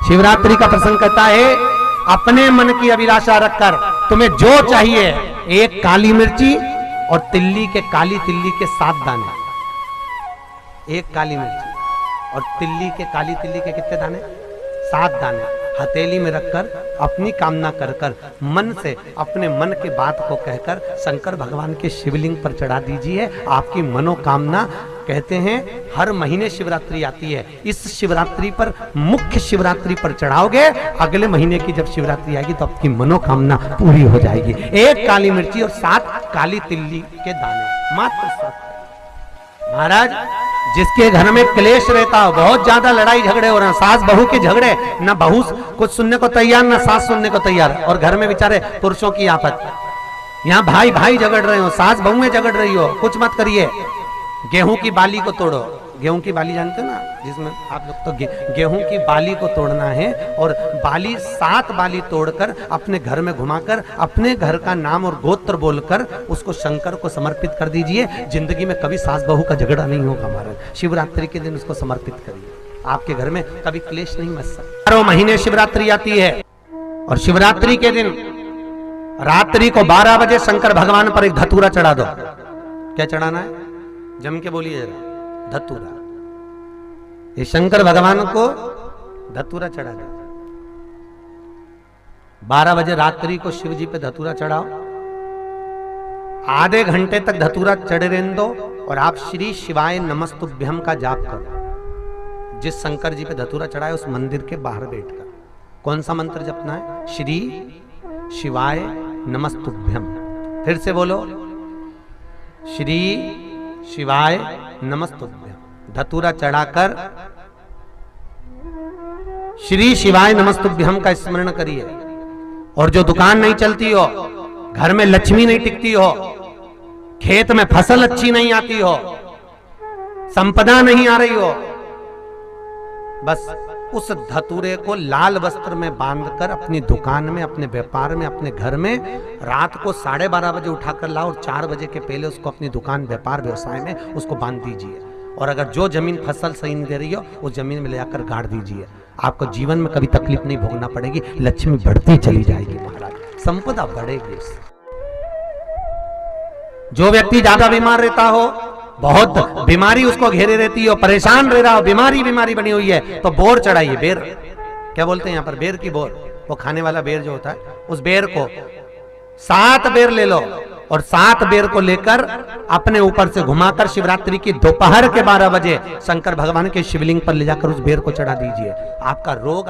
शिवरात्रि का प्रसंग कहता है, अपने मन की अभिलाषा रखकर तुम्हें जो चाहिए, एक काली मिर्ची और काली तिल्ली के 7 दाने। एक काली मिर्ची और काली तिल्ली के कितने दाने? 7 दाने हथेली में रखकर अपनी कामना कर कर मन से अपने मन के बात को कहकर शंकर भगवान के शिवलिंग पर चढ़ा दीजिए। आपकी मनोकामना, कहते हैं हर महीने शिवरात्रि आती है, इस शिवरात्रि पर, मुख्य शिवरात्रि पर चढ़ाओगे, अगले महीने की जब शिवरात्रि आएगी तो आपकी मनोकामना पूरी हो जाएगी। एक काली मिर्ची और 7 काली तिल्ली के दाने, मात्र 7। महाराज, जिसके घर में क्लेश रहता हो, बहुत ज्यादा लड़ाई झगड़े हो रहे हैं, सास बहू के झगड़े, ना बहू कुछ सुनने को तैयार ना सास सुनने को तैयार, और घर में बेचारे पुरुषों की आफत, यहाँ भाई भाई झगड़ रहे हो, सास बहू में झगड़ रही हो, कुछ मत करिए। गेहूं की बाली को तोड़ो। गेहूं की बाली जानते हो ना, जिसमें आप लोग तो गेहूं की बाली को तोड़ना है, और बाली 7 बाली तोड़कर अपने घर में घुमाकर अपने घर का नाम और गोत्र बोलकर उसको शंकर को समर्पित कर दीजिए। जिंदगी में कभी सास बहू का झगड़ा नहीं होगा। महाराज, शिवरात्रि के दिन उसको समर्पित करिए, आपके घर में कभी क्लेश नहीं मच सकता। 12 महीने शिवरात्रि आती है, और शिवरात्रि के दिन रात्रि को 12 बजे शंकर भगवान पर एक धतूरा चढ़ा दो। क्या चढ़ाना है? जम के बोलिए जरा। धतूरा। ये शंकर भगवान को धतूरा चढ़ा दो। 12 बजे रात्रि को शिव जी पे धतूरा चढ़ाओ, आधे घंटे तक धतूरा चढ़े रहने दो, और आप श्री शिवाय नमस्तुभ्यम का जाप करो। जिस शंकर जी पे धतूरा चढ़ाए उस मंदिर के बाहर बैठकर कौन सा मंत्र जपना है? श्री शिवाय नमस्तुभ्यम। फिर से बोलो, श्री शिवाय नमस्तुभ्यम। धतूरा चढ़ाकर श्री शिवाय नमस्तुभ्यम का स्मरण करिए। और जो दुकान नहीं चलती हो, घर में लक्ष्मी नहीं टिकती हो, खेत में फसल अच्छी नहीं आती हो, संपदा नहीं आ रही हो, बस उस धतूरे को लाल वस्त्र में बांधकर अपनी दुकान में, अपने व्यापार में, अपने घर में रात को 12:30 बजे उठाकर लाओ, और 4 बजे के पहले उसको अपनी दुकान, व्यापार, व्यवसाय में उसको बांध दीजिए। और अगर जो जमीन फसल सही नहीं दे रही हो, उस जमीन में ले जाकर गाड़ दीजिए। आपको जीवन में कभी तकलीफ नहीं भोगना पड़ेगी, लक्ष्मी बढ़ती चली जाएगी। महाराज, संपदा बढ़ेगी। जो व्यक्ति ज्यादा बीमार रहता हो, बहुत बीमारी उसको घेरे रहती हो, परेशान रह रहा हो, बीमारी बनी हुई है, तो बोर चढ़ाइए। बेर, क्या बोलते हैं यहाँ पर? बेर की बोर, वो खाने वाला बेर जो होता है, उस बेर को 7 बेर ले लो, और 7 बेर को लेकर अपने ऊपर से घुमाकर शिवरात्रि की दोपहर के 12 बजे शंकर भगवान के शिवलिंग पर ले जाकर उस बेर को चढ़ा दीजिए। आपका रोग